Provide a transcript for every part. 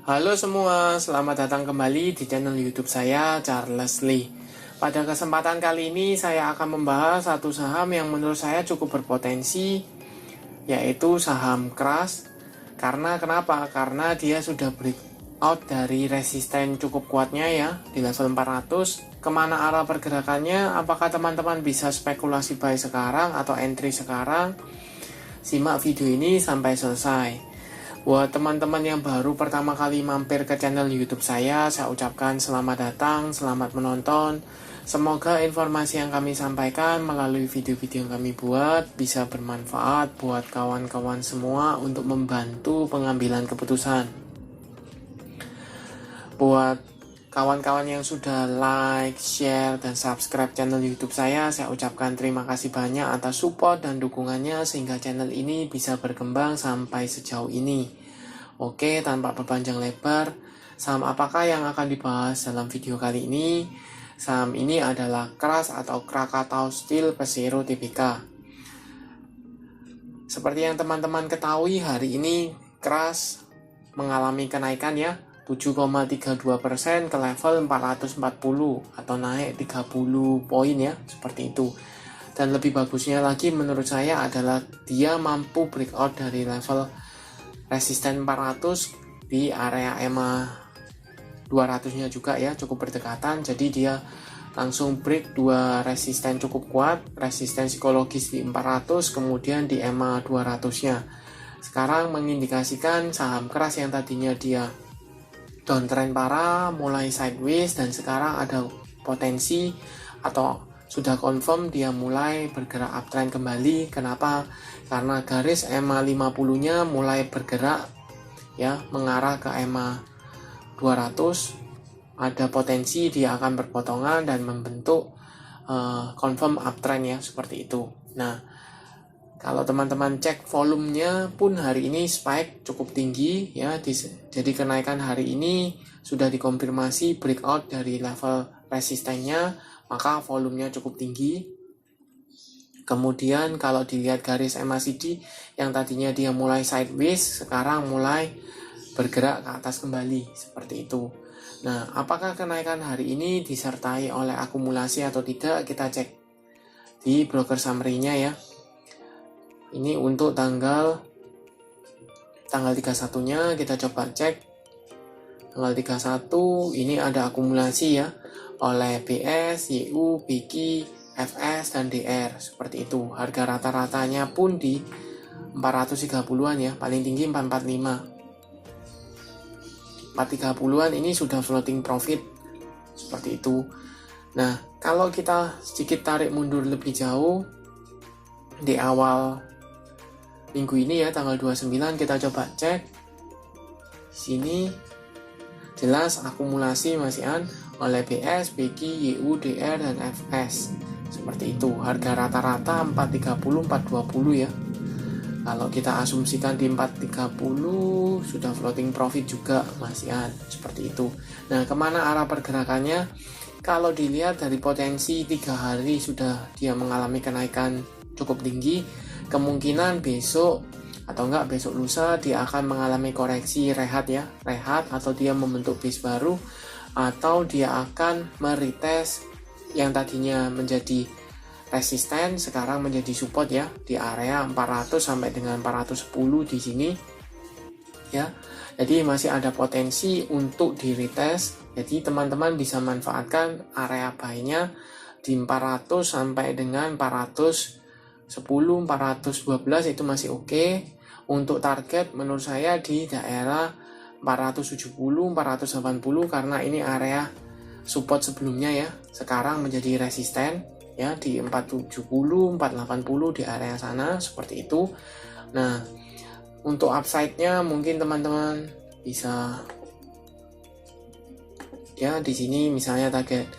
Halo semua, selamat datang kembali di channel YouTube saya, Charles Lee. Pada kesempatan kali ini saya akan membahas satu saham yang menurut saya cukup berpotensi, yaitu saham KRAS. Kenapa? Karena dia sudah breakout dari resisten cukup kuatnya ya, di level 400. Kemana arah pergerakannya? Apakah teman-teman bisa spekulasi buy sekarang atau entry sekarang? Simak video ini sampai selesai. Buat teman-teman yang baru pertama kali mampir ke channel YouTube saya ucapkan selamat datang, selamat menonton. Semoga informasi yang kami sampaikan melalui video-video yang kami buat bisa bermanfaat buat kawan-kawan semua untuk membantu pengambilan keputusan. Buat kawan-kawan yang sudah like, share, dan subscribe channel YouTube saya ucapkan terima kasih banyak atas support dan dukungannya sehingga channel ini bisa berkembang sampai sejauh ini. Oke, tanpa berpanjang lebar, saham apakah yang akan dibahas dalam video kali ini? Saham ini adalah KRAS atau Krakatau Steel Persero Tbk. Seperti yang teman-teman ketahui, hari ini KRAS mengalami kenaikan ya, 7,32% ke level 440 atau naik 30 poin ya, seperti itu. Dan lebih bagusnya lagi menurut saya adalah dia mampu breakout dari level resisten 400 di area EMA 200 nya juga ya, cukup berdekatan. Jadi dia langsung break dua resisten cukup kuat, resisten psikologis di 400 kemudian di EMA 200 nya. Sekarang mengindikasikan saham KRAS yang tadinya dia downtrend parah mulai sideways dan sekarang ada potensi atau sudah confirm dia mulai bergerak uptrend kembali. Kenapa? Karena garis EMA 50 nya mulai bergerak ya, mengarah ke EMA 200. Ada potensi dia akan berpotongan dan membentuk confirm uptrend ya, seperti itu. Nah, kalau teman-teman cek volumenya pun hari ini spike cukup tinggi ya, jadi kenaikan hari ini sudah dikonfirmasi breakout dari level resistennya, maka volumenya cukup tinggi. Kemudian kalau dilihat garis MACD yang tadinya dia mulai sideways, sekarang mulai bergerak ke atas kembali, seperti itu. Nah, apakah kenaikan hari ini disertai oleh akumulasi atau tidak? Kita cek di broker summary-nya ya. Ini untuk tanggal 31-nya, kita coba cek. Tanggal 31 ini ada akumulasi ya, oleh BS, YU, BQ, FS, dan DR, seperti itu. Harga rata-ratanya pun di 430-an ya, paling tinggi 445. 430-an ini sudah floating profit, seperti itu. Nah, kalau kita sedikit tarik mundur lebih jauh, di awal minggu ini ya, tanggal 29, kita coba cek. Sini jelas akumulasi masihan oleh BS, BQ, YU, DR, dan FS, seperti itu. Harga rata-rata 430, 420 ya. Kalau kita asumsikan di 430 sudah floating profit juga masihan, seperti itu. Nah, kemana arah pergerakannya? Kalau dilihat dari potensi 3 hari sudah dia mengalami kenaikan cukup tinggi, kemungkinan besok atau enggak besok lusa dia akan mengalami koreksi rehat ya, rehat atau dia membentuk base baru, atau dia akan meretest yang tadinya menjadi resisten sekarang menjadi support ya, di area 400 sampai dengan 410 di sini ya. Jadi masih ada potensi untuk di retest. Jadi teman-teman bisa manfaatkan area buy-nya di 400 sampai dengan 410, 412 itu masih oke. Untuk target menurut saya di daerah 470, 480 karena ini area support sebelumnya ya, sekarang menjadi resisten ya di 470, 480 di area sana, seperti itu. Nah, untuk upside-nya mungkin teman-teman bisa ya di sini misalnya target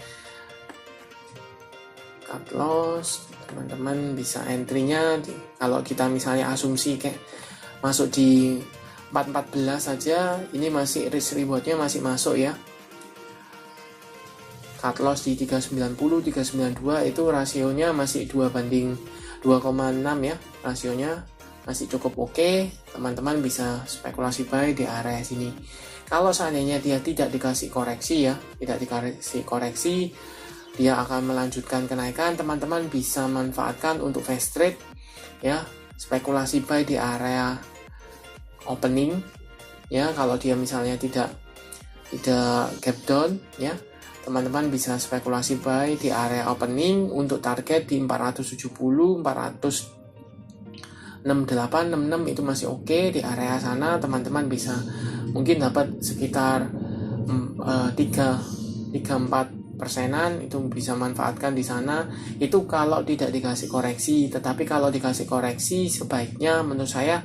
cut loss, teman-teman bisa entry-nya kalau kita misalnya asumsi kayak masuk di 414 saja, ini masih risk reward-nya masih masuk ya. Cut loss di 390, 392 itu rasionya masih 2/2,6 ya, rasionya masih cukup oke. Teman-teman bisa spekulasi buy di area sini. Kalau seandainya dia tidak dikasih koreksi ya, tidak dikasih koreksi, dia akan melanjutkan kenaikan. Teman-teman bisa manfaatkan untuk fast trade ya, spekulasi buy di area opening ya. Kalau dia misalnya tidak gap down ya, teman-teman bisa spekulasi buy di area opening untuk target di 470, 468, 66 itu masih oke. Di area sana teman-teman bisa mungkin dapat sekitar 3-4%, itu bisa manfaatkan di sana. Itu kalau tidak dikasih koreksi. Tetapi kalau dikasih koreksi, sebaiknya menurut saya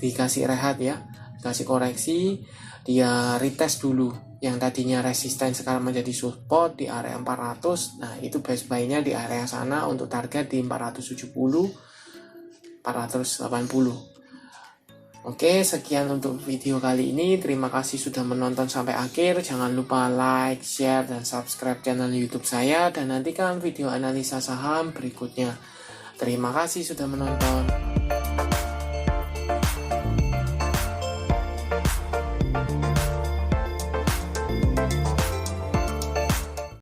dikasih rehat ya, dikasih koreksi, dia retest dulu yang tadinya resisten sekarang menjadi support di area 400. Nah itu best buy-nya di area sana untuk target di 470, 480. Oke, sekian untuk video kali ini. Terima kasih sudah menonton sampai akhir. Jangan lupa like, share, dan subscribe channel YouTube saya. Dan nantikan video analisa saham berikutnya. Terima kasih sudah menonton.